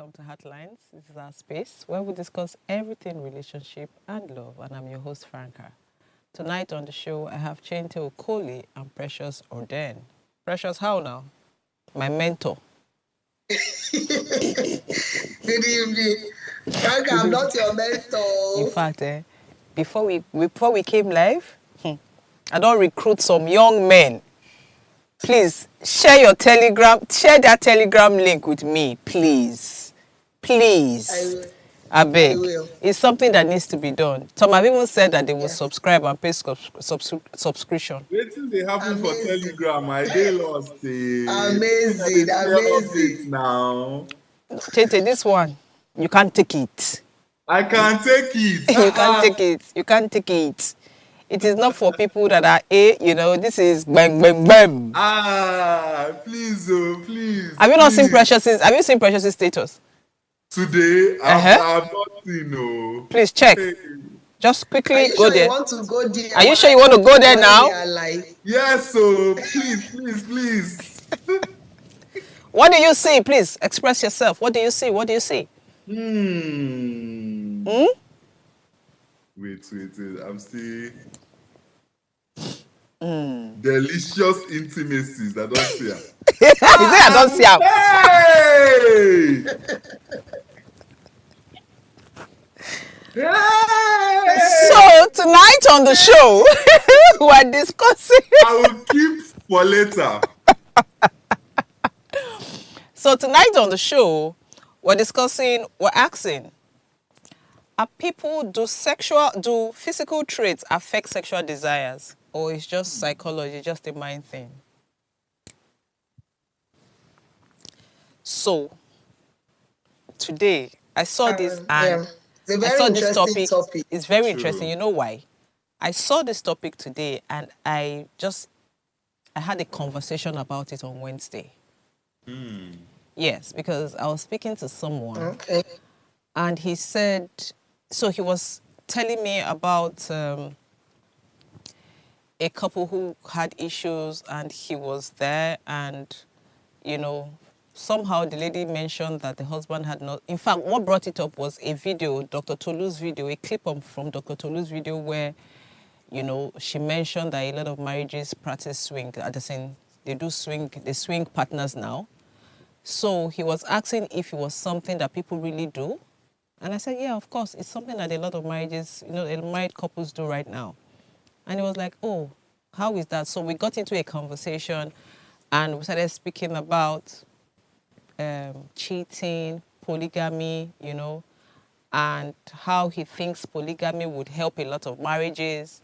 welcome to Heartlines. This is our space where we discuss everything relationship and love, and I'm your host, Franca. Tonight on the show, I have Chente Okoli and Precious Orden. Precious, how now? My mentor. Good evening. Franca, I'm not your mentor. In fact, before we came live, I don't recruit some young men. Please share that Telegram link with me, please. Please. I beg. It's something that needs to be done. Some have even said that they will subscribe and pay subscription. Wait till they happen for Telegram. I dey lost. Amazing. Now. Chente, this one, you can't take it. I can't take it. You can't take it. You can't take it. It is not for people that are this is bang, bang, bang. Please, please. Have you not seen Precious's? Have you seen Precious's status? Today, I've not seen, Please check. Hey. Just quickly go there. You want to go there? Are you sure you want to go there now? Yes, so please. What do you see? Please express yourself. What do you see? Wait. I'm still delicious intimacies. I don't see them. I don't see them. Hey! So tonight on the show, we're discussing. I will keep for later. So tonight on the show, we're asking. Do physical traits affect sexual desires? Or it's just psychology, just a mind thing? So, today, I saw this and I saw this topic. It's very interesting. You know why? I saw this topic today and I had a conversation about it on Wednesday. Yes, because I was speaking to someone. Okay. And he said... So he was telling me about a couple who had issues and he was there and, somehow the lady mentioned that the husband had not... In fact, what brought it up was a video, Dr. Tolu's video, a clip from Dr. Tolu's video where, she mentioned that a lot of marriages practice swing. They swing partners now. So he was asking if it was something that people really do. And I said, yeah, of course. It's something that a lot of marriages, married couples do right now. And he was like, oh, how is that? So we got into a conversation and we started speaking about cheating, polygamy, and how he thinks polygamy would help a lot of marriages.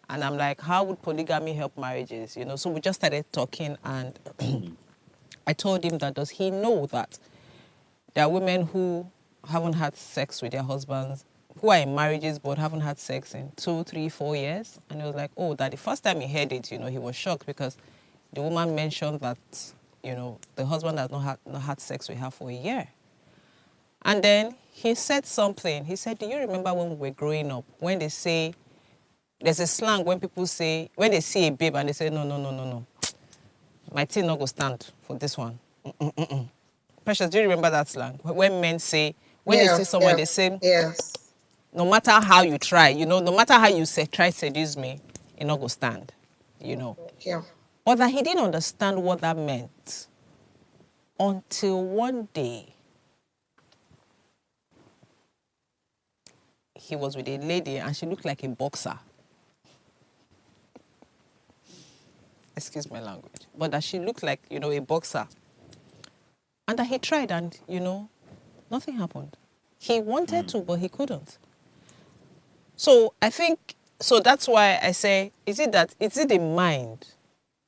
And I'm like, how would polygamy help marriages? So we just started talking and I told him that does he know that there are women who haven't had sex with their husbands, who are in marriages but haven't had sex in 2, 3, 4 years. And he was like, oh, that the first time he heard it, he was shocked because the woman mentioned that, the husband has not had sex with her for a year. And then he said something. He said, do you remember when we were growing up, when they say, there's a slang when people say, when they see a babe and they say, no. My thing not go stand for this one. Precious, do you remember that slang? When men say, when they see someone, they say, yes. No matter how you try, no matter how you try to seduce me, it not go stand, Yeah. But that he didn't understand what that meant until one day he was with a lady and she looked like a boxer. Excuse my language. But that she looked like, a boxer. And that he tried and, nothing happened. He wanted to, but he couldn't. So I think, that's why I say, is it the mind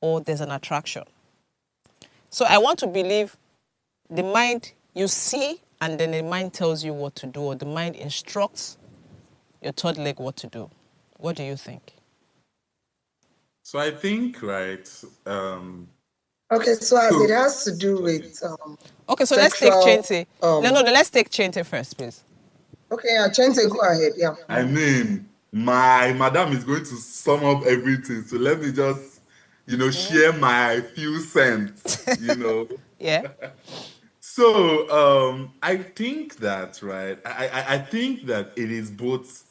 or there's an attraction? So I want to believe the mind you see and then the mind tells you what to do or the mind instructs your third leg what to do. What do you think? So I think, right... Okay, so as it has to do with... okay, so let's take Chente. Let's take Chente first, please. Okay, Chente, go ahead, yeah. I mean, my madam is going to sum up everything, so let me just, share my few cents, Yeah. So I think that, right? I think that it is both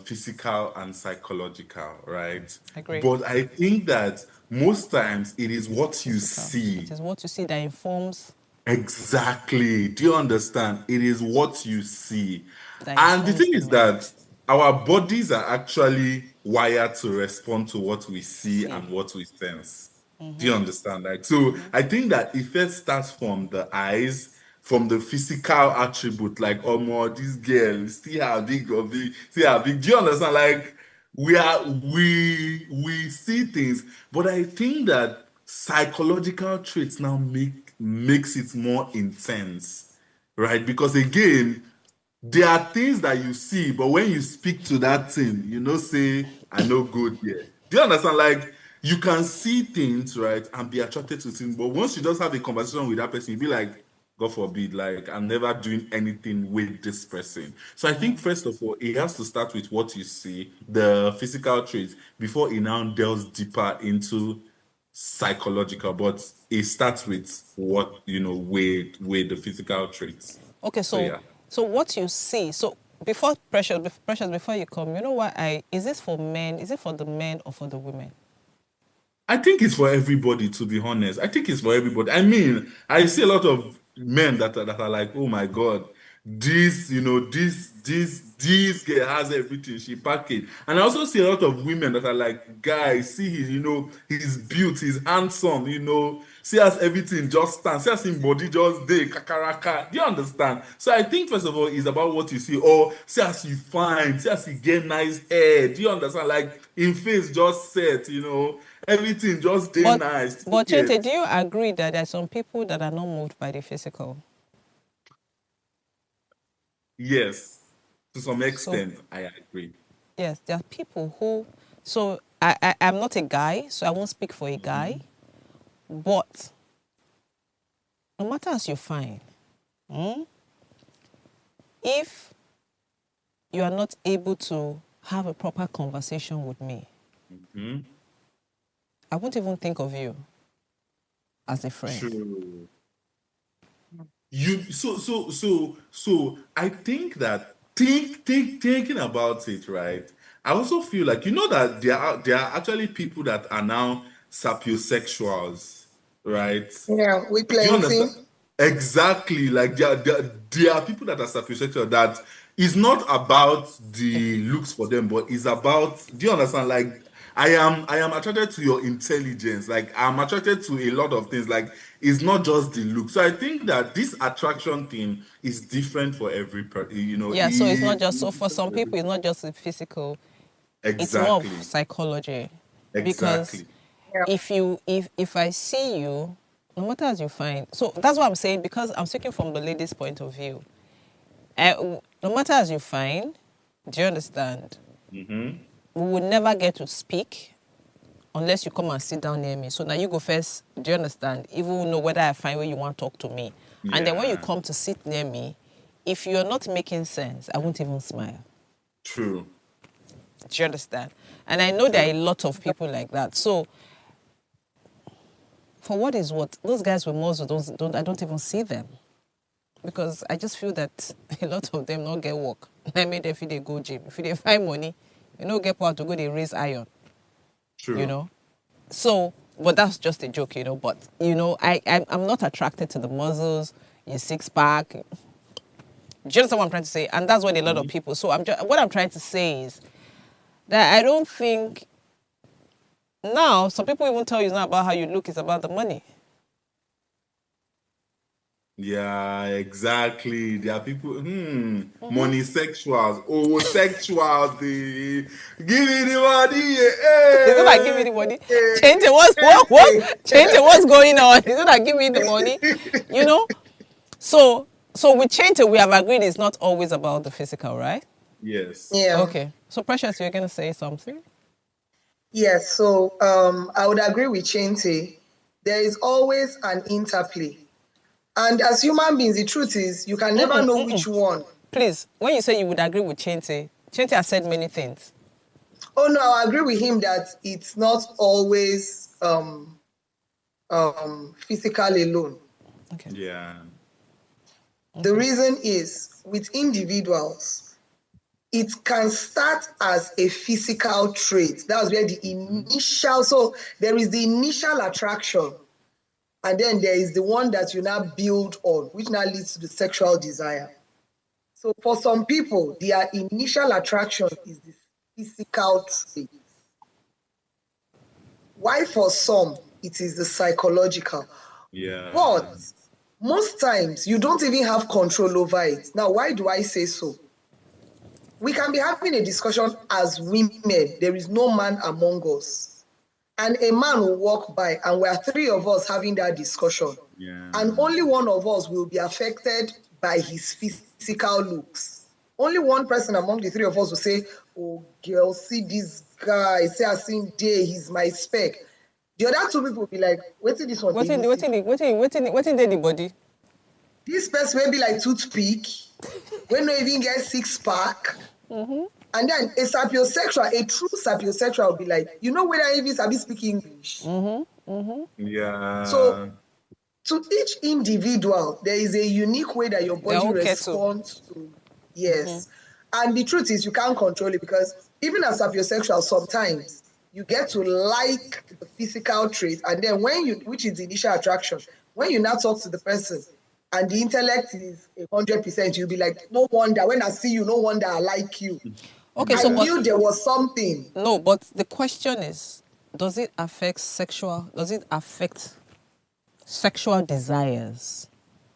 physical and psychological, right? Agree. But I think that most times it is what you Physical. It see. is what you see that informs Exactly. Do you understand? It is what you see. And the thing the is man. that our bodies are actually wired to respond to what we see See. and what we sense. Do you understand? Like, so I think that it first starts from the eyes, from the physical attribute, like, oh, more this girl, see how big or big, see how big. Do you understand? Like, we see things, but I think that psychological traits now makes it more intense, right? Because again, there are things that you see, but when you speak to that thing, say, I know good here. Do you understand? Like, you can see things, right, and be attracted to things, but once you just have a conversation with that person, you be like, God forbid, like, I'm never doing anything with this person. So I think, first of all, it has to start with what you see, the physical traits, before it now delves deeper into psychological. But it starts with what, with the physical traits. Okay, So, yeah. so what you see. So before precious, before you come, you know what is this for men? Is it for the men or for the women? I think it's for everybody, to be honest. I think it's for everybody. I mean, I see a lot of men that are like, oh my God, this girl has everything. She packaged. And I also see a lot of women that are like, guys, see his, his built, he's handsome, see as everything just stands, see as his body just day, kakaraka. Do you understand? So I think first of all, it's about what you see, or see as you find, see as you get nice hair. Do you understand? Like, in face just set, everything just day But nice. but Chente, Yes. do you agree that there are some people that are not moved by the physical? Yes. To some So extent, I agree. yes, there are people who. So I'm not a guy, so I won't speak for a guy. But no matter as you find, if you are not able to have a proper conversation with me, Hmm. I won't even think of you as a friend. True. So I think that thinking about it, right? I also feel like, that there are actually people that are now sapiosexuals, right? Yeah, we Do you plenty. understand? Exactly. Like, there are people that are sapiosexual that is not about the looks for them, but is about, do you understand? Like, I am attracted to your intelligence. Like, I'm attracted to a lot of things. Like, it's not just the look. So I think that this attraction thing is different for every person. Yeah, so it's not just, so for some people, it's not just the physical, it's more of Exactly. psychology. Because Exactly. Yeah. if I see you, no matter as you find, so that's what I'm saying, because I'm speaking from the lady's point of view. No matter as you find, do you understand? Mm-hmm. We would never get to speak unless you come and sit down near me. So now you go first, do you understand? Even know whether I find where you want to talk to me. And then when you Yeah. come to sit near me, if you're not making sense, I won't even smile. True. Do you understand? And I know there are a lot of people like that. So for what is what, those guys with muscles, I don't even see them. Because I just feel that a lot of them don't get work. I made them feel they go gym. If they find money, you don't get power to go, they raise iron, True. So, but that's just a joke, But, I'm not attracted to the muscles, your six pack. Do you understand what I'm trying to say? And that's what a lot of people. So what I'm trying to say is that I don't think now some people even tell you it's not about how you look, it's about the money. Yeah, exactly. There are people, money sexuals, sexuals, give me the money, Is it like give me the money? Change it. What? Change it. What's going on? Is it like give me the money? So with change it, we have agreed it's not always about the physical, right? Yes. Yeah. Okay. So Precious, you're gonna say something? Yes. So I would agree with Chente. There is always an interplay. And as human beings, the truth is you can never know which one. Please, when you say you would agree with Chente has said many things. Oh no, I agree with him that it's not always physical alone. Okay. Yeah. The reason is with individuals, it can start as a physical trait. That's where the initial, so there is the initial attraction, and then there is the one that you now build on, which now leads to the sexual desire. So for some people, their initial attraction is the physical trait. Why for some, it is the psychological. Yeah. But most times, you don't even have control over it. Now, why do I say so? We can be having a discussion as women. There is no man among us. And a man will walk by, and we are three of us having that discussion. Yeah. And only one of us will be affected by his physical looks. Only one person among the three of us will say, oh, girl, see this guy. Say, I see him there. He's my spec. The other two people will be like, wait till this one. What's in the body? This person may be like toothpick. We don't even get six-pack. And then a sapiosexual, a true sapiosexual will be like, you know whether even sabi speak English. Yeah. So to each individual, there is a unique way that your body responds to. Yes. And the truth is you can't control it, because even as sapiosexual, sometimes you get to like the physical trait, and then when you, which is the initial attraction, when you now talk to the person and the intellect is 100%, you'll be like, no wonder, when I see you, no wonder I like you. Okay, I knew there was something. No, but the question is, does it affect sexual desires?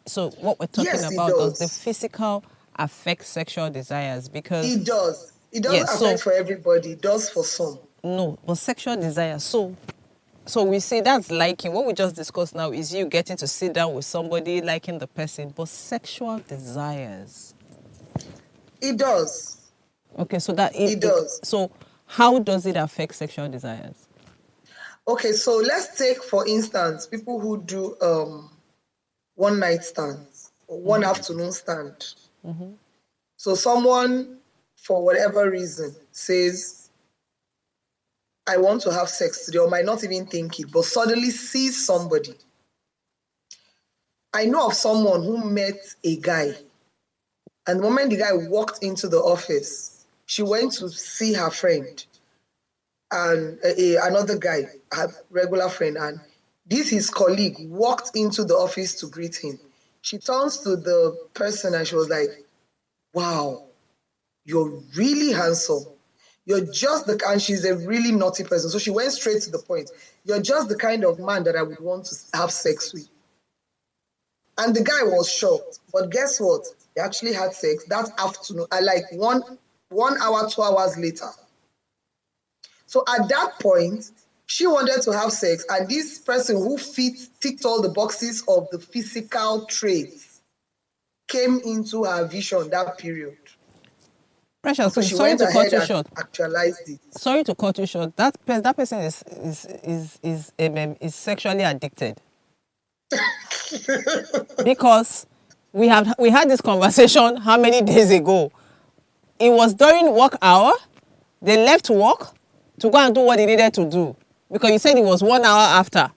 So what we're talking Yes, about, it does the physical affect sexual desires? Because it does. It doesn't affect for everybody. It does for some. No, but sexual desire. So we say that's liking. What we just discussed now is you getting to sit down with somebody, liking the person, but sexual desires. It does. Okay, so that it does. So how does it affect sexual desires? Okay, so let's take, for instance, people who do one night stands or one afternoon stand. So someone, for whatever reason, says, I want to have sex today, or might not even think it, but suddenly sees somebody. I know of someone who met a guy, and the moment the guy walked into the office, she went to see her friend and another guy, her regular friend, and his colleague walked into the office to greet him. She turns to the person and she was like, wow, you're really handsome. You're just the, and she's a really naughty person. So she went straight to the point. You're just the kind of man that I would want to have sex with. And the guy was shocked. But guess what? They actually had sex that afternoon, like 1 hour, 2 hours later. So at that point, she wanted to have sex, and this person who ticked all the boxes of the physical traits came into her vision that period. Precious, so she sorry went to ahead cut you and short. Actualized it. Sorry to cut you short. That person is sexually addicted. Because we had this conversation how many days ago? It was during work hour. They left work to go and do what they needed to do, because you said it was 1 hour after.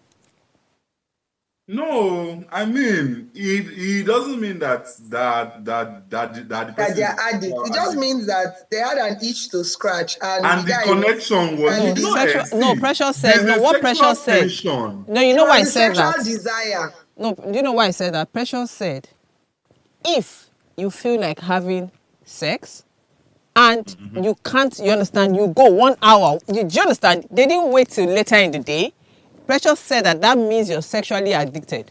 No, I mean it doesn't mean that the person they are addicts. It just means that they had an itch to scratch, and the connection was no. Precious says no. What Precious said? No, you know why I said that? Sexual desire. No, do you know why I said that? Precious said, if you feel like having sex and you can't, you understand, you go 1 hour. Do you understand? They didn't wait till later in the day. Precious said that means you're sexually addicted.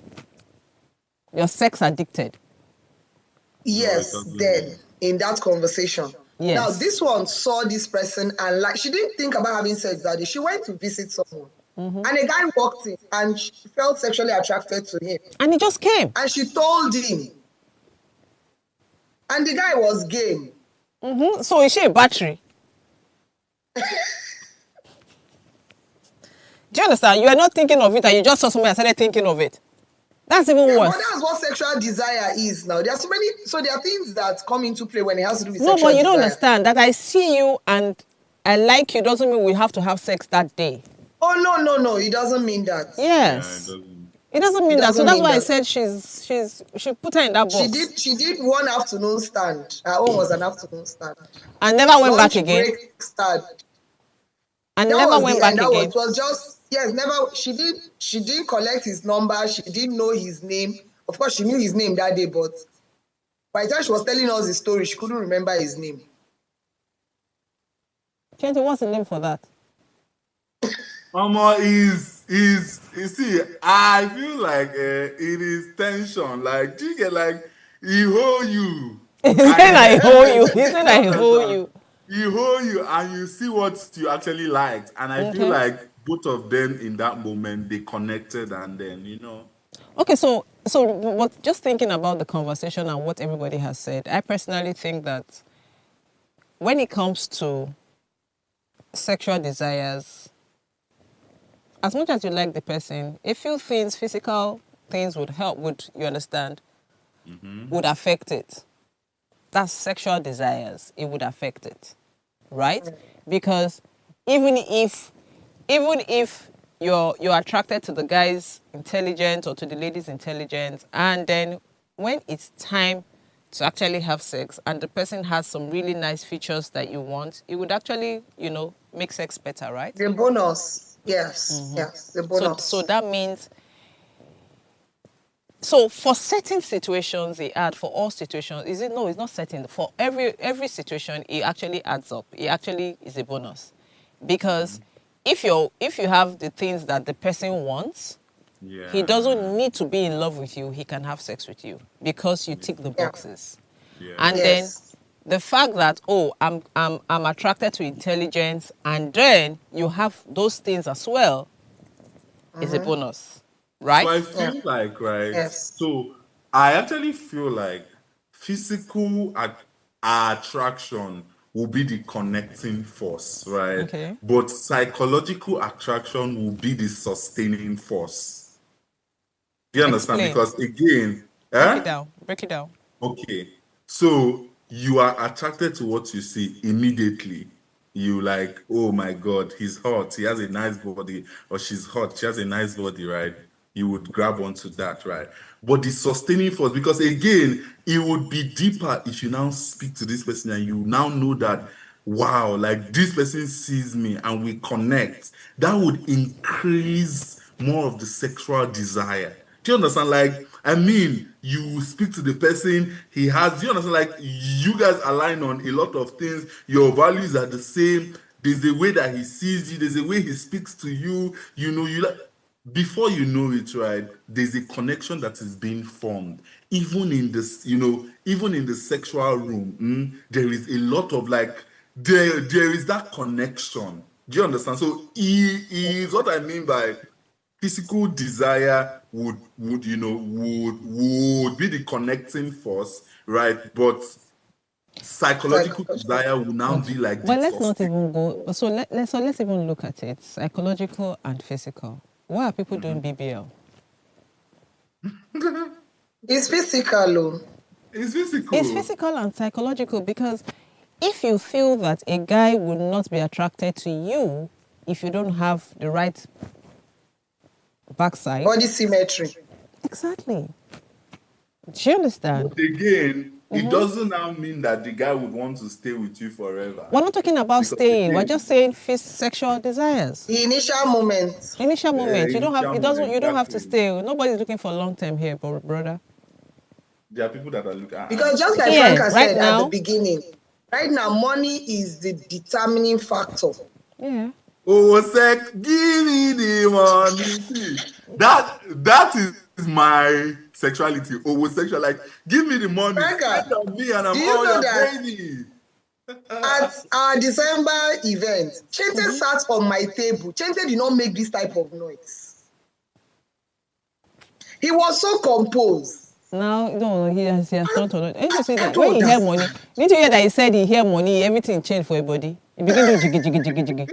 You're sex addicted. Yes, then in that conversation. Yes. Now this one saw this person and she didn't think about having sex that day. She went to visit someone. And a guy walked in and she felt sexually attracted to him. And he just came. And she told him. And the guy was game. So is she a battery? Do you understand? You are not thinking of it and you just saw somebody and started thinking of it. That's even worse. But that's what sexual desire is now. There are there are things that come into play when it has to do with sexual desire. No, but you don't understand that I see you and I like you doesn't mean we have to have sex that day. Oh, no. It doesn't mean that. Yes. It doesn't mean It that. So doesn't that's mean why I that. said she put her in that She box did one afternoon stand. Her own was an afternoon stand. and never went back Lunch again. break stand. And That never was went the back end. again. Was just, yes, never. She didn't collect his number. She didn't know his name. Of course, she knew his name that day, but by the time she was telling us the story, she couldn't remember his name. Chente, what's the name for that? Mama is you see, I feel like it is tension. Like, do you get like he hold you? He said I hold you. He said I hold you. He hold you and you see what you actually liked. And I feel Okay. like both of them in that moment they connected and then Okay, so what? Just thinking about the conversation and what everybody has said, I personally think that when it comes to sexual desires, as much as you like the person, a few things, physical things would help. Would you understand? Would affect it. That's sexual desires. It would affect it, right? Because even if you're attracted to the guy's intelligence or to the lady's intelligence, and then when it's time to actually have sex and the person has some really nice features that you want, it would actually, make sex better, right? The bonus, yes, yes, the bonus. So that means, so for certain situations, it adds. For all situations, is it? No, it's not certain. For every situation, it actually adds up. It actually is a bonus, because if you have the things that the person wants, he doesn't need to be in love with you. He can have sex with you because you tick the boxes. And then the fact that, I'm attracted to intelligence, and then you have those things as well, is a bonus, right? So I feel like, right? So I actually feel like physical attraction will be the connecting force, right? Okay. But psychological attraction will be the sustaining force. Do you understand? Explain. Because again, Break it down. Okay. So you are attracted to what you see immediately. You like, oh my God, he's hot. He has a nice body. Or she's hot. She has a nice body, right? You would grab onto that, right? But the sustaining force, because again, it would be deeper if you now speak to this person and you now know that, wow, like this person sees me and we connect. That would increase more of the sexual desire. Do you understand? Like, I mean, you speak to the person, he has, do you understand? Like, you guys align on a lot of things, your values are the same. There's a way that he sees you, there's a way he speaks to you, you like, before you know it, right, there's a connection that is being formed. Even in this, even in the sexual room, there is a lot of like, there is that connection. Do you understand? So, is what I mean by physical desire would be the connecting force, right? But psychological desire will now be like But the let's not sustain. even go. So let's even look at it: psychological and physical. Why are people doing BBL? It's physical, oh. It's physical. It's physical and psychological, because if you feel that a guy would not be attracted to you if you don't have the right backside, Body symmetry. exactly. Do you understand? But again, it doesn't now mean that the guy would want to stay with you forever. We're not talking about Because staying. We're again, just saying sexual desires. The initial moment. Initial moment. You don't have. It doesn't. You don't have to exactly. stay. Nobody's looking for long term here, brother. There are people that are looking at Because just like Yeah, Franca right said at the now. beginning, right now, money is the determining factor. Yeah. oh, sec, give me the money. See, that is my sexuality. Homosexual, like, give me the money, Franca, spend on me, and I'm do you all know your that baby. at our December event, Chente sat on my table. Chente did not make this type of noise. He was so composed. Now, no, he has not on it. You see I that don't when he hear understand. money, didn't you hear that he said he hear money, everything changed for a body? He begin to jiggy, jiggy, jiggy, jiggy.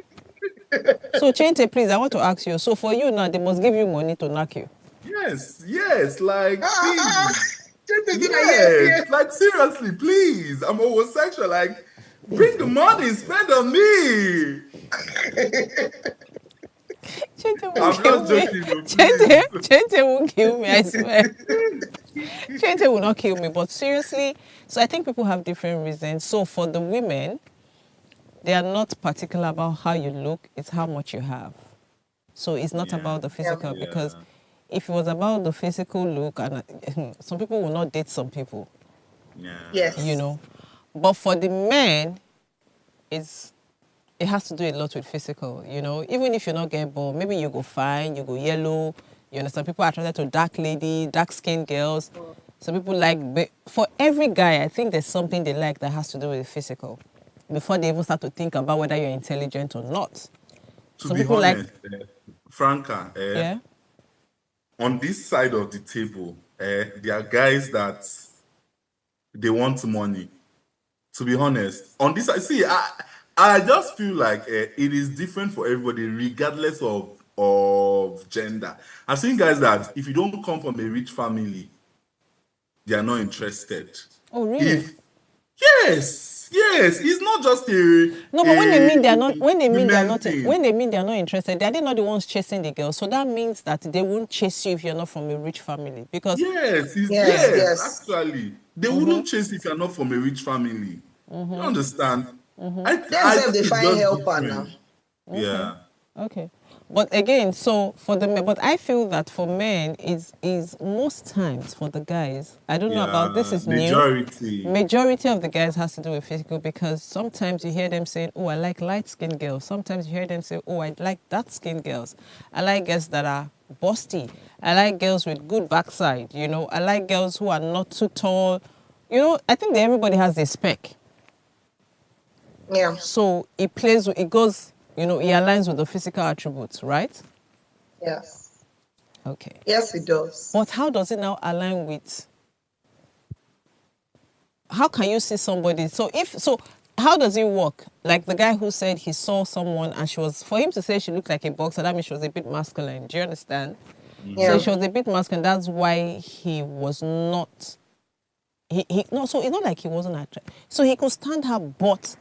So, Chente, please, I want to ask you. So, for you now, they must give you money to knock you. Yes, like, please. Chente did Yes, like, seriously, please. I'm homosexual, like, bring the money, spend on me. Chente will I'm kill not me. joking, though, Chente, please. Chente will kill me, I swear. Chente will not kill me. But seriously, so I think people have different reasons. So for the women, they are not particular about how you look, it's how much you have. So it's not Yeah. about the physical, Yeah. because if it was about the physical look, and some people will not date some people, Yeah. Yes. you know. But for the men, it has to do a lot with physical, you know. Even if you not get born, maybe you go fine, you go yellow. You understand? People are attracted to dark lady, dark skinned girls. Some people like, for every guy, I think there's something they like that has to do with physical before they even start to think about whether you're intelligent or not. To Some be people like, honest, Franca, yeah. on this side of the table, there are guys that they want money. To be honest, on this side, see, I just feel like it is different for everybody, regardless of gender. I've seen guys that if you don't come from a rich family, they are not interested. Oh, really? If yes, it's not just No, but when they mean they are not, women thing. when they mean they are not interested, they are not the ones chasing the girl. So that means that they won't chase you if you're not from a rich family. Because, Yes, yeah, Yes, yes. actually, they wouldn't chase if you're not from a rich family. You understand? Them I self think they it's find just helper now. different. okay, Yeah. okay. But again, so for the men, but I feel that for men is most times for the guys. I don't know about this Yeah, is new. majority. Majority of the guys has to do with physical, because sometimes you hear them saying, "Oh, I like light-skinned girls." Sometimes you hear them say, "Oh, I like dark-skinned girls. I like girls that are busty. I like girls with good backside. You know, I like girls who are not too tall." You know, I think that everybody has a spec. Yeah, So it goes, you know, it aligns with the physical attributes, right? yes. Okay. Yes, it does. But how does it now align with, how can you see somebody? So how does it work? Like the guy who said he saw someone and for him to say she looked like a boxer, that means she was a bit masculine. Do you understand? So Yeah. she was a bit masculine. That's why he was not, no, so it's not like he wasn't attracted. So he could stand her, but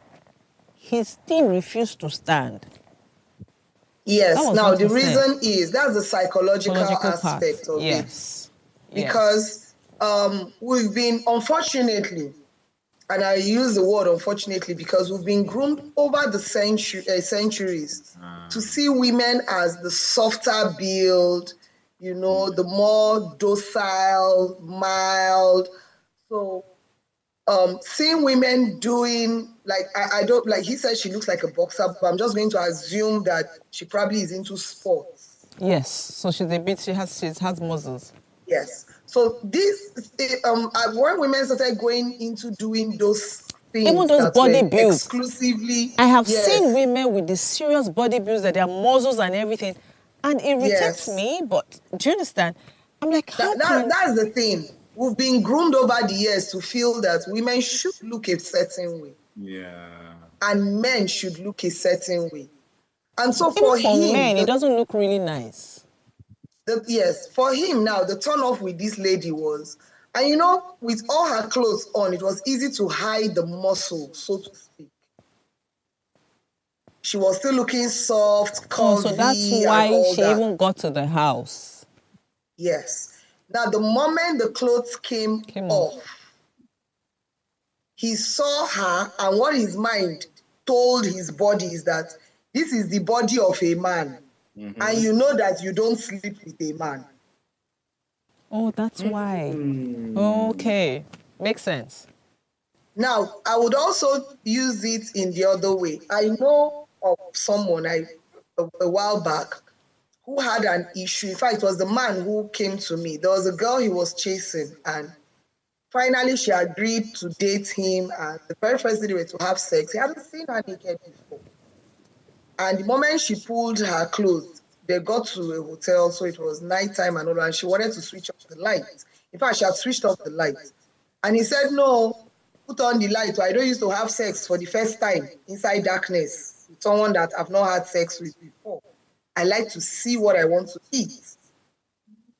he still refused to stand. That Yes. was Now what the he said. reason is that's the psychological Psychological part. aspect of it. Yes. Yes. Because we've been, unfortunately, and I use the word unfortunately because we've been groomed over the centuries to see women as the softer build, you know, the more docile, mild. So seeing women doing, like, I don't, like he said she looks like a boxer, but I'm just going to assume that she probably is into sports. Yes. So she has muscles. Yes. So when women started going into doing those Even things those that were body builds. exclusively, I have seen yes, women with the serious body builds, that their muscles and everything, and it irritates yes. me. But do you understand? I'm like, how can? That's the thing. We've been groomed over the years to feel that women should look a certain way Yeah. and men should look a certain way. And so Even for for him, men, it doesn't look really nice. yes, for him now, the turn off with this lady was, and you know, with all her clothes on, it was easy to hide the muscle, so to speak. She was still looking soft, Oh, so that's curvy, and why all she that. even got to the house. Yes. Now, the moment the clothes came Came off, off. he saw her, and what his mind told his body is that this is the body of a man, and you know that you don't sleep with a man. Oh, that's why. Okay, makes sense. Now, I would also use it in the other way. I know of someone a while back who had an issue. In fact, it was the man who came to me. There was a girl he was chasing, and finally she agreed to date him. And the very first day they were to have sex, he hadn't seen her naked before. And the moment she pulled her clothes, they got to a hotel, so it was nighttime and all, and she wanted to switch off the light. In fact, she had switched off the light. And he said, no, put on the light. I don't used to have sex for the first time inside darkness with someone that I've not had sex with before. I like to see what I want to eat.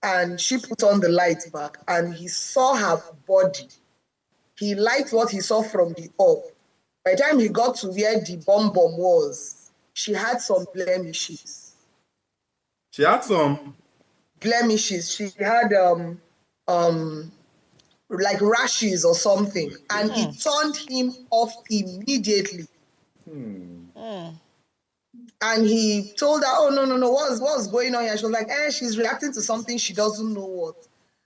And she put on the light back, and he saw her body. He liked what he saw from the up. By the time he got to where the bomb was, she had some blemishes. She had some blemishes. She had like rashes or something, and it turned him off immediately. And he told her, "Oh no, what's going on here?" She was like, she's reacting to something she doesn't know what.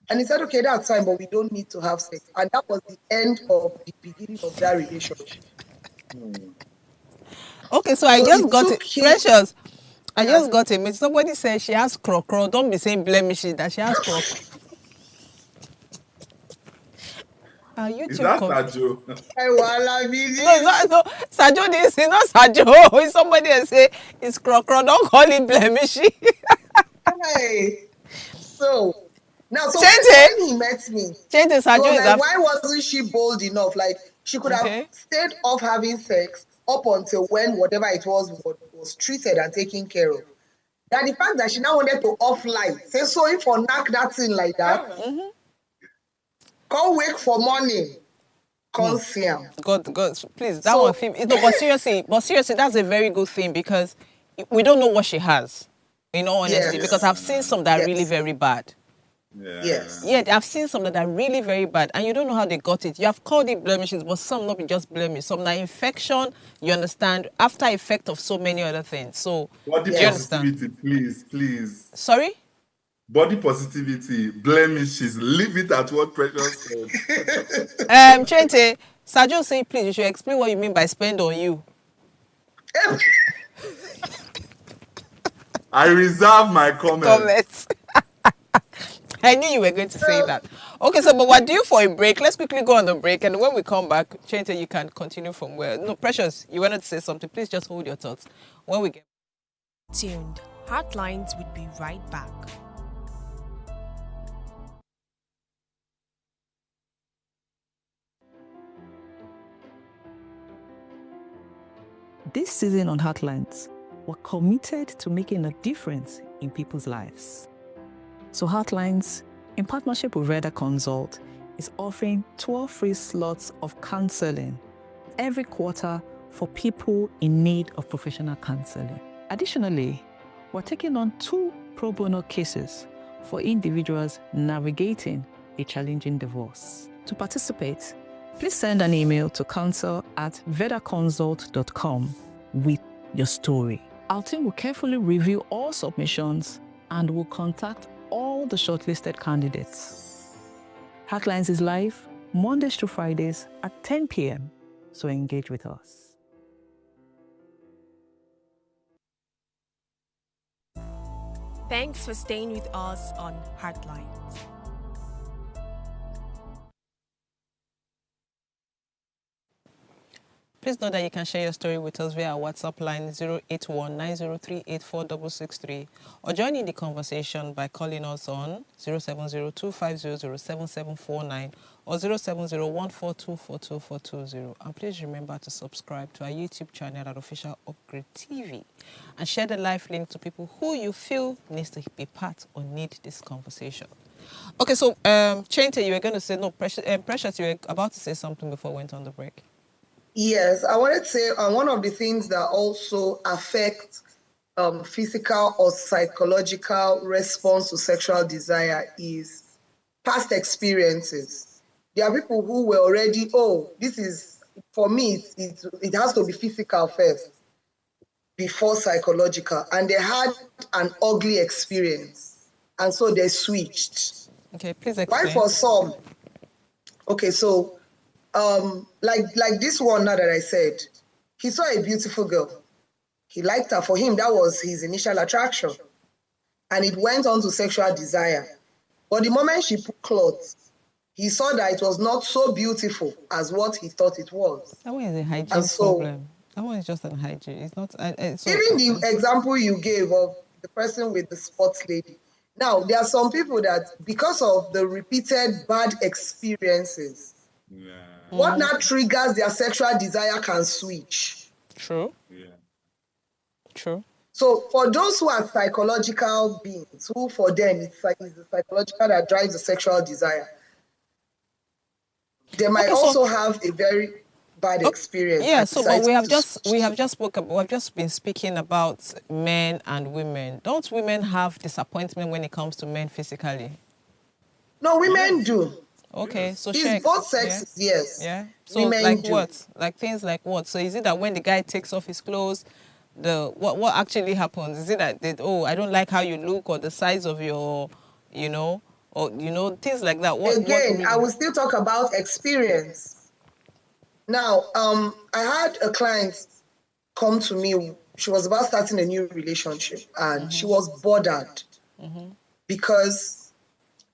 And he said, "Okay, that's fine, but we don't need to have sex." And that was the end of the beginning of that relationship. Okay, so I So just it got took it. him. Precious. I Yeah. just got it. Somebody said she has crow. Don't be saying blemishes, that she has crow. Is YouTube that comment. Sajo? No, it's not. No, Sajo this is not Sajo. It's somebody that say it's crow. Don't call it blemishy. Hey. So now, so Chente. when he met me, Chente, he Sajo was is like, after. why wasn't she bold enough? Like, she could have Okay. stayed off having sex up until when whatever it was treated and taken care of. That the fact that she now wanted to off light, say sorry for knock that thing like that, can't wake for morning, can't see him. God, please, that one So thing. No, but seriously, that's a very good thing because we don't know what she has. In all honesty, because I've seen some that are really Yes. very bad. Yes. Yeah, I've seen some that are really very bad, and you don't know how they got it. You have called it blemishes, but some not be just blemish. Some are infection. You understand? After effect of so many other things. So, Body do you understand? positivity, please. Sorry. Body positivity, blemishes. Leave it at what Precious said. Chente, Sajo say, please, you should explain what you mean by spend on you. I reserve my comments. I knew you were going to say that. Okay, so but we're due for a break. Let's quickly go on the break, and when we come back, Chente, you can continue from where. No, Precious, you wanted to say something. Please just hold your thoughts. When we get tuned, Heartlines would be right back. This season on Heartlines, we're committed to making a difference in people's lives. So Heartlines, in partnership with Reda Consult, is offering 12 free slots of counseling every quarter for people in need of professional counseling. Additionally, we're taking on 2 pro bono cases for individuals navigating a challenging divorce. To participate, please send an email to counsel@vedaconsult.com with your story. Our team will carefully review all submissions and will contact all the shortlisted candidates. Heartlines is live Mondays to Fridays at 10 p.m. So engage with us. Thanks for staying with us on Heartlines. Please know that you can share your story with us via our WhatsApp line 081-903-84663 or join in the conversation by calling us on 0702-500-7749 or 0701424220. And please remember to subscribe to our YouTube channel at Official Upgrade TV and share the live link to people who you feel needs to be part or need this conversation. Okay, so Chente, you were going to say, no, Precious, you were about to say something before we went on the break. Yes, I wanted to say one of the things that also affect physical or psychological response to sexual desire is past experiences. There are people who were already, this is, for me, it has to be physical first before psychological, and they had an ugly experience, and so they switched. Okay, please explain. Why for some? Okay, so like this one now that I said, he saw a beautiful girl. He liked her. For him, that was his initial attraction. And it went on to sexual desire. But the moment she put clothes, he saw that it was not so beautiful as what he thought it was. That one is a hygiene problem. That one is just an hygiene. It's not. Even the example you gave of the person with the sports lady. Now, there are some people that, because of the repeated bad experiences, what now triggers their sexual desire can switch. True. Yeah. True. So for those who are psychological beings, who for them it's the psychological that drives the sexual desire, they might also have a very... bad experience. Yeah, I so but we decided have to just been speaking about men and women. Don't women have disappointment when it comes to men physically? No, women Yes. do. Okay, Yes. so It's check. both Yeah. sexes, yes. Yeah. So Women like do. what? Like things like what? So is it that when the guy takes off his clothes, what actually happens? Is it that I don't like how you look or the size of your, or things like that? What Again, I really? will still talk about experience. Now, I had a client come to me. She was about starting a new relationship and she was bothered because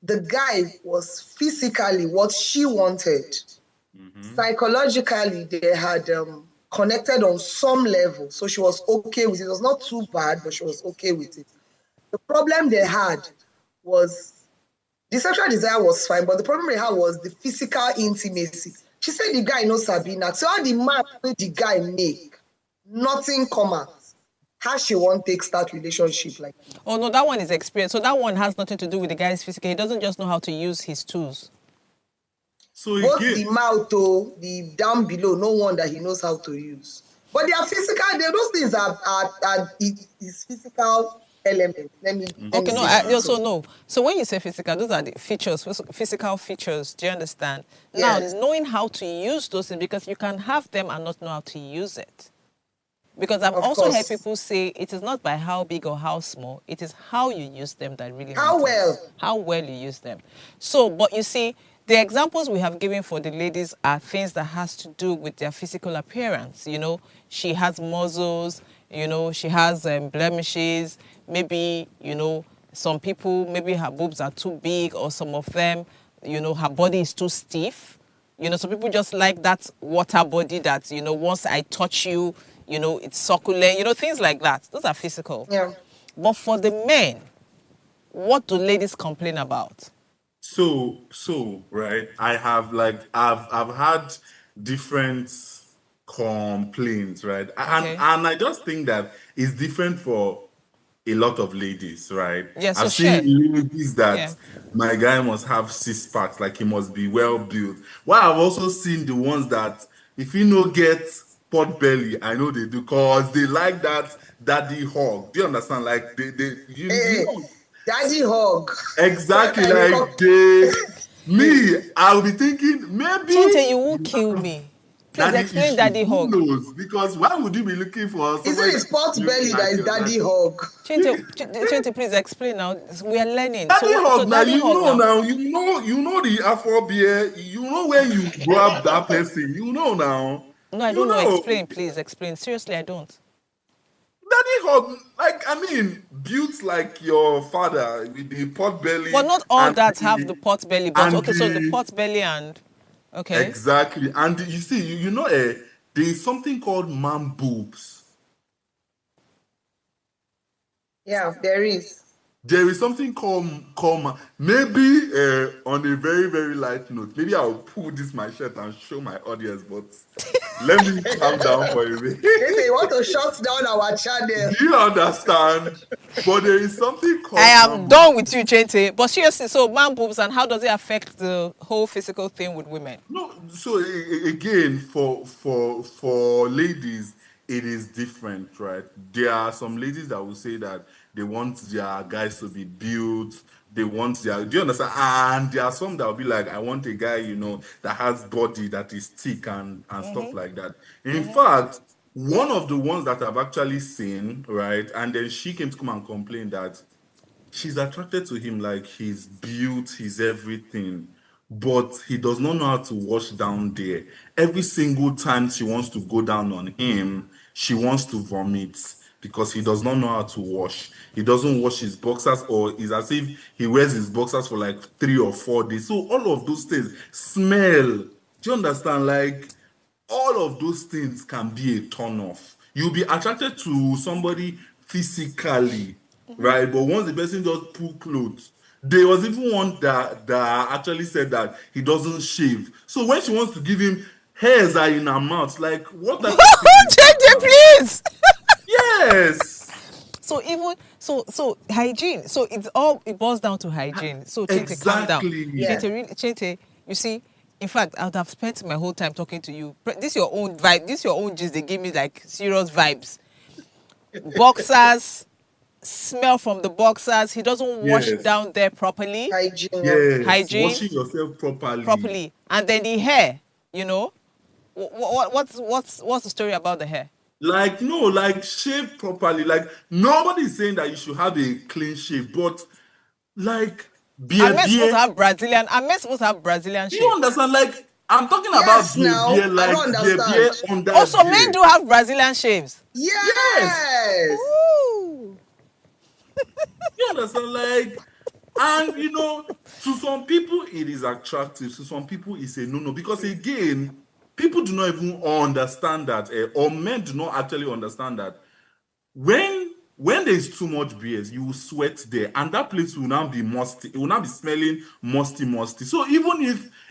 the guy was physically what she wanted. Psychologically, they had connected on some level. So she was okay with it. It was not too bad, but she was okay with it. The problem they had was the sexual desire was fine, but the problem they had was the physical intimacy. She said the guy knows Sabina. So all the map the guy make, nothing come out. How she won't take start relationship like this. Oh no, that one is experience. So that one has nothing to do with the guy's physical. He doesn't just know how to use his tools. So Both again, the mouth, the down below, no one that he knows how to use. But they are physical. Those things are is physical elements. Let me Okay, no, say I that. also know. So when you say physical, those are the features, physical features. Do you understand? Now, Yes. knowing how to use those things, because you can have them and not know how to use it. Because I've Of also heard course. people say it is not by how big or how small, it is how you use them that really How matters. well? How well you use them. So, but you see, the examples we have given for the ladies are things that has to do with their physical appearance. She has muscles, she has blemishes, maybe, some people, maybe her boobs are too big, or some of them, her body is too stiff. Some people just like that water body that, once I touch you, it's succulent, things like that. Those are physical. Yeah. But for the men, what do ladies complain about? so right, I've had different complaints, right? Okay. And I just think that it's different for a lot of ladies, right? Yeah, so I've seen share. ladies Yeah. that my guy must have 6 packs, like he must be well built. While I've also seen the ones that if you no get pot belly, I know they do, cause they like that daddy hug. Do you understand? Like you Hey, know. daddy hug. Exactly, like me, I'll be thinking Chinte, maybe you will kill me. Please daddy explain issues. daddy Who hug. knows? Because why would you be looking for He said somebody it's that pot looks belly that like is your daddy daddy? hug. Chinte, please explain now. We are learning. Daddy So hug now, daddy hug now. you know the Afro you know when you grab that person, you know now. No, I You don't know. know. Explain, please. Explain. Seriously, I don't. Daddy hug, like I mean, built like your father with the pot But belly not all and that have the pot belly. But and okay, so the the pot belly and okay. exactly. And you see, you know, there is something called man boobs. Yeah, there is. There is something called maybe on a very very light note. Maybe I'll pull this my shirt and show my audience, but let me calm down for a minute. They say you want to shut down our channel. Do you understand? But there is something I called am man boobs. done with you, Chente. But seriously, so man boobs and how does it affect the whole physical thing with women? No, so again, for ladies, it is different, right? There are some ladies that will say that they want their guys to be built. They want their, do you understand? And there are some that will be like, I want a guy, that has body that is thick and stuff like that. In fact, one of the ones that I've actually seen, right, and then she came to come and complain that she's attracted to him, like he's built, he's everything, but he does not know how to wash down there. Every single time she wants to go down on him, she wants to vomit because he does not know how to wash. He doesn't wash his boxers, or it's as if he wears his boxers for like 3 or 4 days. So all of those things smell. Do you understand? Like all of those things can be a turn off. You'll be attracted to somebody physically, right? But once the person just pull clothes, there was even one that actually said that he doesn't shave. So when she wants to give him hairs are in her mouth, like what type of thing is that Chente, now? please. Yes, So even so hygiene. So it boils down to hygiene. So Chente, calm down. exactly. Yeah. Chente, you see, In fact, I would have spent my whole time talking to you. This your own vibe. This your own gist. They give me like serious vibes. Boxers, smell from the boxers. He doesn't wash Yes. down there properly. Hygiene. Yes. Hygiene. Washing yourself Properly. And then the hair, you know. What's the story about the hair? Like, no, like shave properly. Like, nobody is saying that you should have a clean shave, but like, Am I supposed to have Brazilian? Do you understand? Like, I'm talking Yes, about now. beer, I like don't beer understand. under Also, beer. men do have Brazilian shaves. Yes. Ooh. You understand? Like, and you know, to some people it is attractive. To some people it's a no. Because again, people do not even understand that, or men do not actually understand that when there is too much beers, you will sweat there, and that place will now be musty. It will now be smelling musty. So even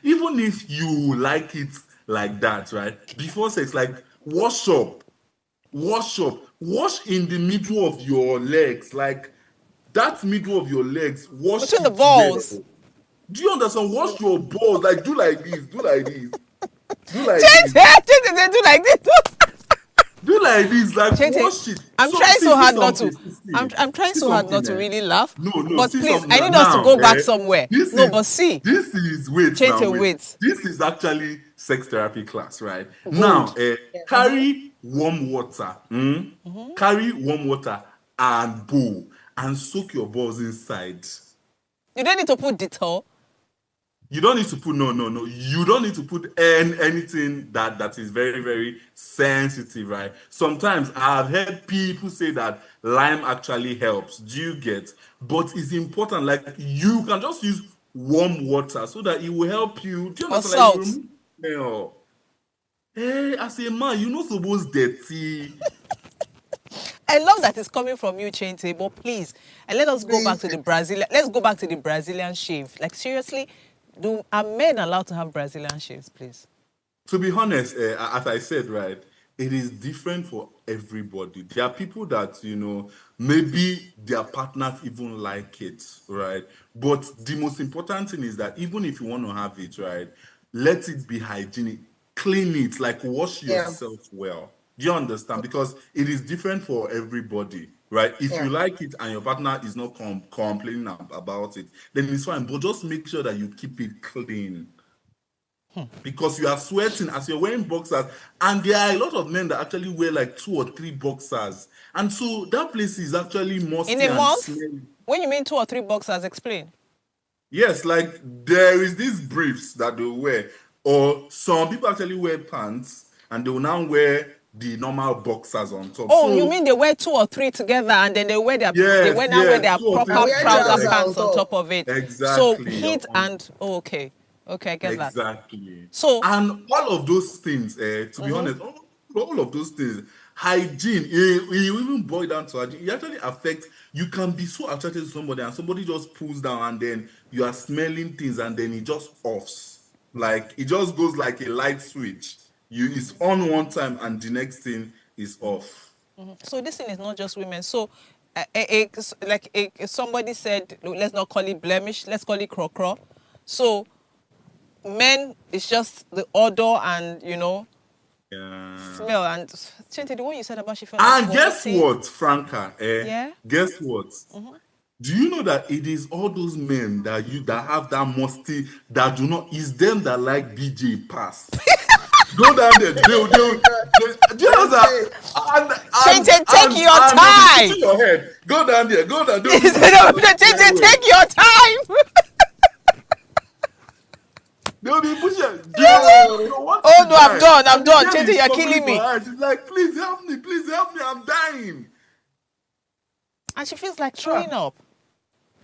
if you like it like that, right? Before sex, like wash in the middle of your legs, like that middle of your legs, wash Between the it balls. well. Do you understand? Wash your balls, like do like this, do like this, do like Change this. it. They do like this. Do like this, like Chente, wash it. I'm trying so hard not to. See, I'm trying see so hard not to something, really laugh. No, But see please, something I need us to now, go back somewhere. No, but see. This is wait Chente, now. wait. This is actually sex therapy class, right? Now, carry warm water. Carry warm water and bowl and soak your balls inside. You don't need to put Dettol. You don't need to put no. You don't need to put anything that is very, very sensitive, right? Sometimes I've heard people say that lime actually helps. Do you get? But it's important. Like you can just use warm water so that it will help you. Do you Or understand? salt. Like, you remove smell. Hey, as a man, you're not supposed dirty. I love that it's coming from you, Chente, but please, and let us go back to the Brazilian. Let's go back to the Brazilian shave. Like seriously, are men allowed to have Brazilian shaves, please? To be honest, as I said, right, it is different for everybody. There are people that, you know, maybe their partners even like it, right? But the most important thing is that even if you want to have it, right, let it be hygienic. Clean it, like wash yourself well. Do you understand? Because it is different for everybody, right? If you like it and your partner is not complaining about it, then it's fine. But just make sure that you keep it clean. Because you are sweating as you're wearing boxers, and there are a lot of men that actually wear like 2 or 3 boxers, and so that place is actually musty In a and month? smelly. When you mean 2 or 3 boxers, explain. Yes, like there is these briefs that they wear, or some people actually wear pants and they will now wear the normal boxers on top. Oh, so, you mean they wear 2 or 3 together and then they wear their wear their 2 or 3 proper wear trouser trousers pants on on top. top of it. Exactly. So heat and okay, I get that. Exactly. So and all of those things, to be honest, all of those things, hygiene, it even boil down to hygiene. It actually affects. You can be so attracted to somebody, and somebody just pulls down, and then you are smelling things, and then it just offs. Like it just goes like a light switch. It's on one time, and the next thing is off. So this thing is not just women. So, somebody said, let's not call it blemish, let's call it cro. So, men, it's just the odor and smell. And Chente, the one you said about she felt like And guess vomiting. what, Franca? Yeah? Guess what? Do you know that it is all those men that have that musty that do not? It's them that like BJ pass. Go down there. Do you know that? Chente, take your time. Pushing your head. Go down there. Chente, take your time. They'll be pushing. Oh no, I'm done. Chente, you're killing me. She's like, please help me, I'm dying. And she feels like throwing up.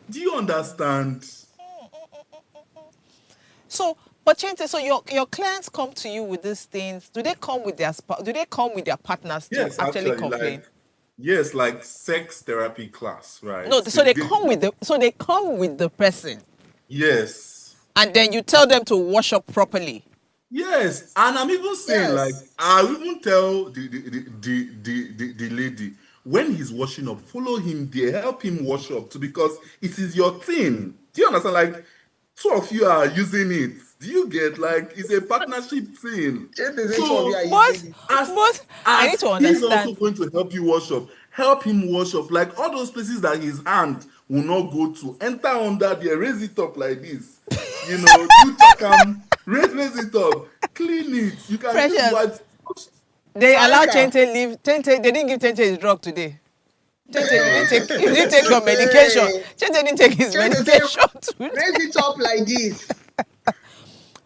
Do you understand? So, but Chente, so your clients come to you with these things. Do they come with their partners to actually complain? Yes, like sex therapy class, right? No, so they come with the person. Yes. And then you tell them to wash up properly. Yes, and I'm even saying like I even tell the lady when he's washing up, follow him there, help him wash up too, because it is your thing. Do you understand? Like two of you are using it. Do you get, like, it's a partnership thing? Just the same two of you are So using it. But I need as to he's also understand. going to help you wash up, help him wash up, like all those places that his hand will not go to. Enter under there, raise it up like this. You know, do chakam, raise it up, clean it. You can use Precious, white. they allowed Anka. Chente leave. Chente, they didn't give Chente his drug today. Chente, you didn't take your medication. Hey, Chente didn't take his just the same. medication today. Raise it up like this.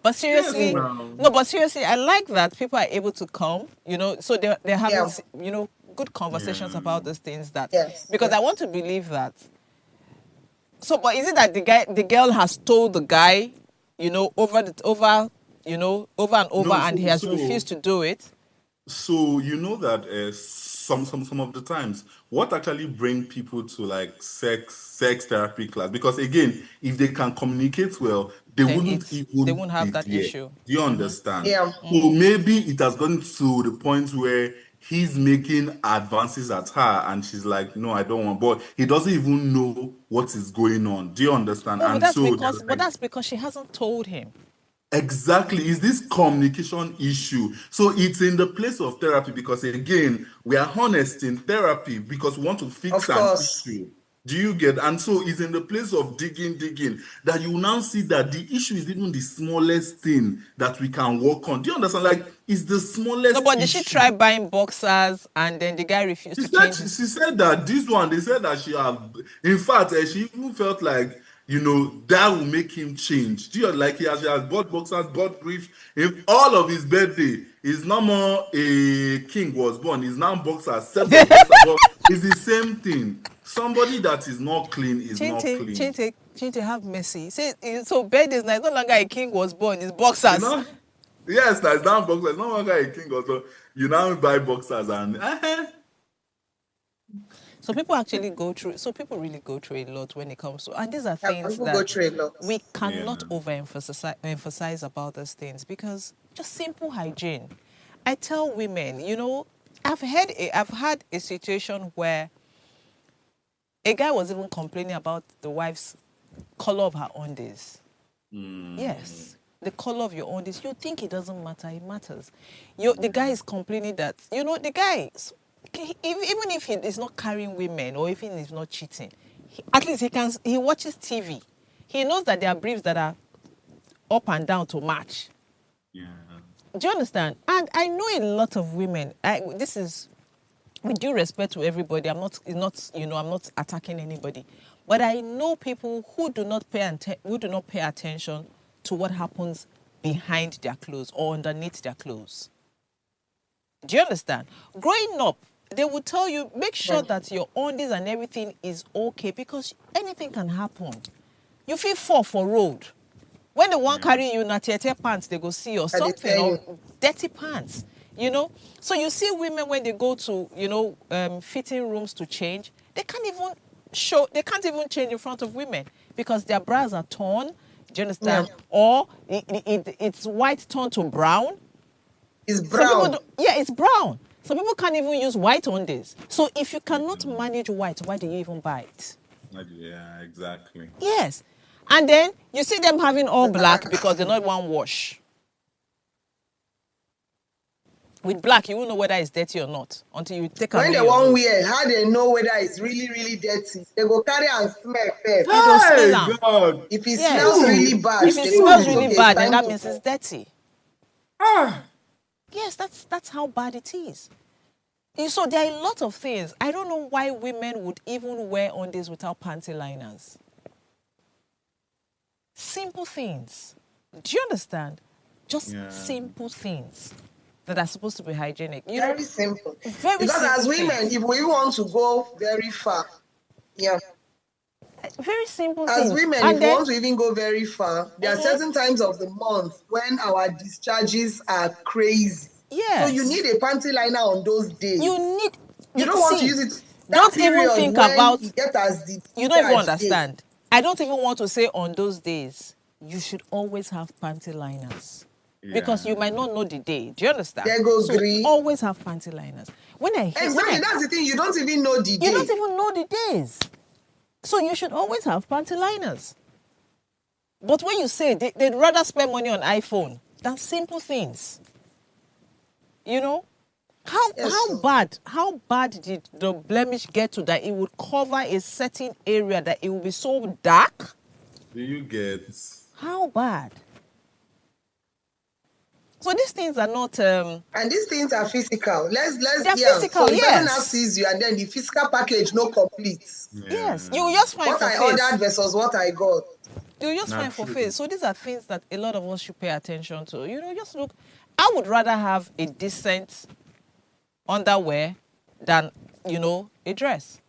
But Yes, seriously, now. no, but seriously, I like that people are able to come, you know, so they're having, Yeah. you know, good conversations Yeah. about those things that, Yes, because yes. I want to believe that. So, but is it that the girl has told the guy, you know, over and over, No, and he has refused to do it? So you know that some of the times, what actually bring people to like sex therapy class, because again, if they can communicate well, they Then wouldn't they even won't be have that there. issue. Do you understand? Yeah. So maybe it has gotten to the point where he's making advances at her, and she's like, "No, I don't want." But he doesn't even know what is going on. Do you understand? Oh, And so they're but like, that's because she hasn't told him. exactly, is this communication issue. So it's in the place of therapy, because again, we are honest in therapy because we want to fix Of an course. issue. Do you get? And so it's in the place of digging, that you now see that the issue is even the smallest thing that we can work on. Do you understand? Like, it's the No, smallest but did she issue. try buying boxers and then the guy refused She to said change she, his? she said that this one, they said that she have, in fact, she even felt like, that will make him change. Do you, like, she has bought boxers, bought briefs. If all of his birthday is no more a king was born, is now boxers, set of boxers, but it's the same thing. Somebody that is not clean is not clean. Chinte, have mercy. Say, so birthdays now, it's no longer a king was born, it's You boxers. know? Yes, that's now boxers. It's no longer a king also. You now buy boxers and So people actually go through, so people really go through a lot when it comes to, and these are Yeah, things people go that through a lot. we cannot Yeah. emphasize about these things, because just simple hygiene. I tell women, I've had a situation where a guy was even complaining about the wife's color of her undies. Yes, the color of your undies. You think it doesn't matter? It matters. The guy is complaining that the guy, even if he is not carrying women or even if he's not cheating, at least he watches TV. He knows that there are briefs that are up and down to match. Yeah. Do you understand? And I know a lot of women. This is with due respect to everybody. I'm not attacking anybody, but I know people who do not pay attention to what happens behind their clothes or underneath their clothes. Do you understand? Growing up, they would tell you, make sure that your undies and everything is okay, because anything can happen. You feel fall for road. When they want carry you in a theater pants, they go see or something, or dirty pants, So you see women when they go to, fitting rooms to change, they can't even change in front of women because their bras are torn. Do you understand? Yeah. Or it's white turned to brown. It's brown. It's brown. Some people can't even use white on this. So if you cannot manage white, why do you even buy it? Yeah, exactly. Yes. And then you see them having all black because they not want wash. With black, you won't know whether it's dirty or not until you take When they want wear, how they know whether it's really, really dirty? They go carry and smell first. You go smell am. God. If it Yes. smells really bad, If it they go, smells okay, really it's bad, then time that to means it's dirty. Ah. Yes, that's how bad it is. So there are a lot of things. I don't know why women would even wear undies without panty liners. Simple things. Do you understand? Just simple things that are supposed to be hygienic. Very simple. Very because simple as women, things. if we want to go very far, Very simple as things. women, if we want to even go very far, there are certain times of the month when our discharges are crazy. Yes. So you need a panty liner on those days. You don't want to use it. Don't even think about. You get as the You don't even understand. Day. I don't even want to say on those days you should always have panty liners. Yeah. Because you might not know the day. Do you understand? There goes so green. Always have panty liners. Exactly, that's the thing. You don't even know the day. You don't even know the days. So you should always have panty liners. But when you say they'd rather spend money on iPhone than simple things. You know? How bad did the blemish get to that it would cover a certain area that it would be so dark? Do you get? How bad? So these things are not and these things are physical. Let's they're yeah. physical, So the person now yes. sees you, and then the physical package no complete. Yes. You will just find What for I face. ordered versus what I got. You just Not find for true. face. So these are things that a lot of us should pay attention to. You know, just look. I would rather have a decent underwear than, you know, a dress.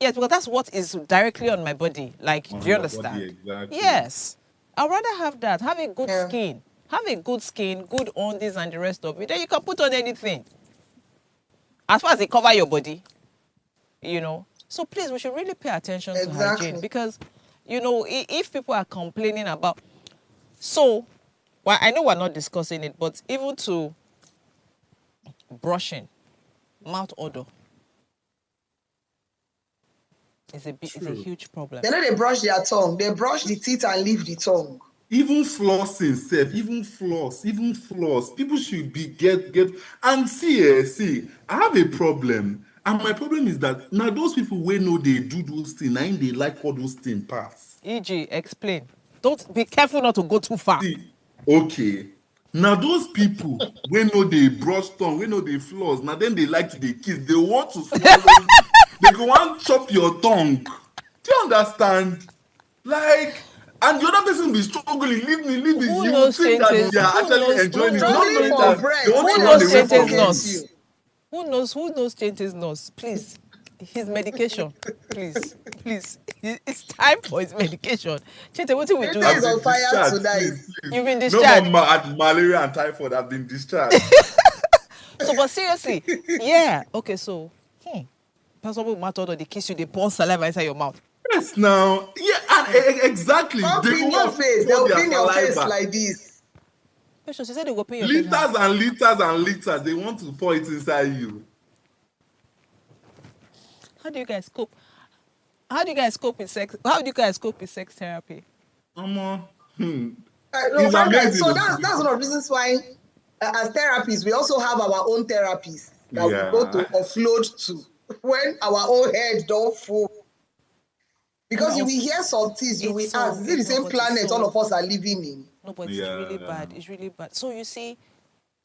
Yes, because that's what is directly on my body. Like, On do you your understand? body, exactly. Yes. I'd rather have that. Have a good Yeah. skin. Have a good skin, good undies and the rest of it. Then you can put on anything. As far as they cover your body, you know. So please, we should really pay attention to hygiene because, you know, if people are complaining about... So, well, I know we're not discussing it, but even to brushing, mouth odor is a huge problem. They know they brush their tongue. They brush the teeth and leave the tongue. Even flossing, self, even floss. People should be get and see. I have a problem, and my problem is that now those people wey know they do those things, now they like all those things pass. E.g., explain. Don't be careful not to go too far. See, okay. Now those people wey know they brush tongue, wey know they floss, now then they like to dey kiss. They want to swallow you. They go want chop your tongue. Do you understand? Like. And the other person be struggling, leave me. Who You knows think that changes? they are Who actually knows- enjoying who it, knows not knowing changes? that they want Who to knows run away changes from nurse? you. Who knows changes nurse? Please. His medication. Please. It's time for his medication. Chente, what do we do? Chente is I've on been fire discharged, tonight. please. You've been No discharged. more malaria and typhoid. I've been discharged. So, but seriously, yeah. Okay, so, possible matter or they kiss you, they pour saliva inside your mouth. Yes, now. Yeah, and exactly. Come They clean go your and face. pour They'll their clean your face saliva. like this. Patience, you said they go pay your face. Liters and liters and liters. They want to pour it inside you. How do you guys cope? How do you guys cope with sex? How do you guys cope with sex therapy? No, It's frankly, amazing. so that's one of the reasons why, as therapists, we also have our own therapists that we go to offload to when our own head don't full. Because you will hear some things, you will ask, is it the same planet all of us are living in? No, but it's really bad. It's really bad. So you see,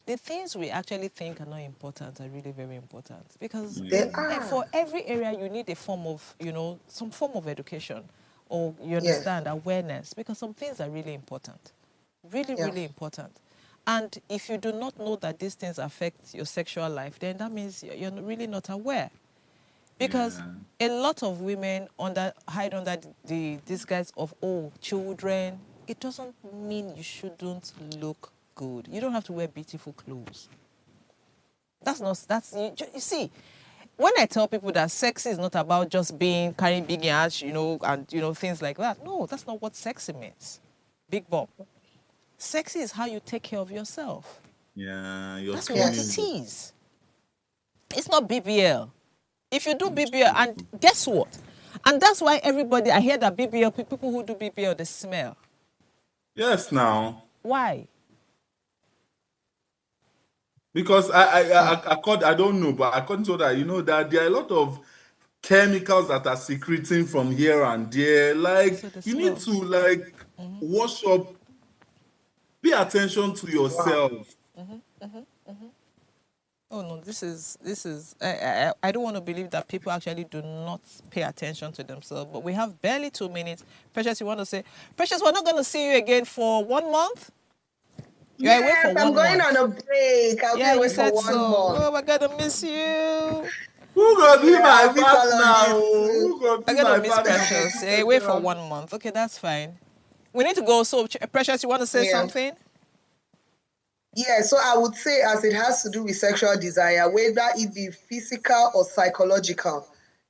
the things we actually think are not important are really very important because They are. for every area you need a form of, you know, some form of education or you understand awareness because some things are really important. Really important. And if you do not know that these things affect your sexual life, then that means you're really not aware. Because a lot of women hide under the disguise of, children. It doesn't mean you shouldn't look good. You don't have to wear beautiful clothes. You see, when I tell people that sex is not about just carrying big ass, you know, and, you know, things like that. No, that's not what sexy means. Big bump. Sexy is how you take care of yourself. Yeah, that's what it is. It's not BBL. If you do BBL, and guess what? And that's why I hear that BBL, people who do BBL, they smell. Yes, now. Why? Because I don't know, but according to that, you know that there are a lot of chemicals that are secreting from here and there. Like you need to wash up, pay attention to yourself. Oh no, this is I don't want to believe that people actually do not pay attention to themselves, but we have barely 2 minutes. Precious, you want to say? Precious, we're not going to see you again for 1 month? You're away for 1 month. I'm going on a break. I'll be away for 1 month. Oh, we're going to miss you. Who gonna be my partner? Who gonna be I'm going my to miss partner? Precious. You're away for 1 month. Okay, that's fine. We need to go. So, Precious, you want to say something? Yeah, so I would say as it has to do with sexual desire, whether it be physical or psychological,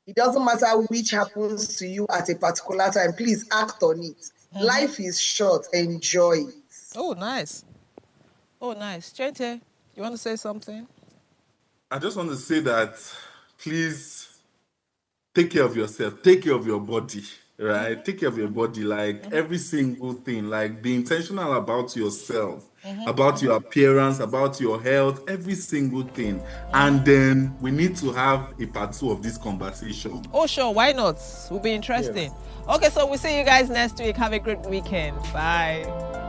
it doesn't matter which happens to you at a particular time. Please act on it. Life is short. Enjoy it. Oh, nice. Oh, nice. Chente, you want to say something? I just want to say that please take care of yourself. Take care of your body. right? Take care of your body, like every single thing. Like be intentional about yourself, about your appearance, about your health, every single thing. And then we need to have a part 2 of this conversation. Oh, sure. Why not? Will be interesting. Yes. Okay, so we'll see you guys next week. Have a great weekend. Bye.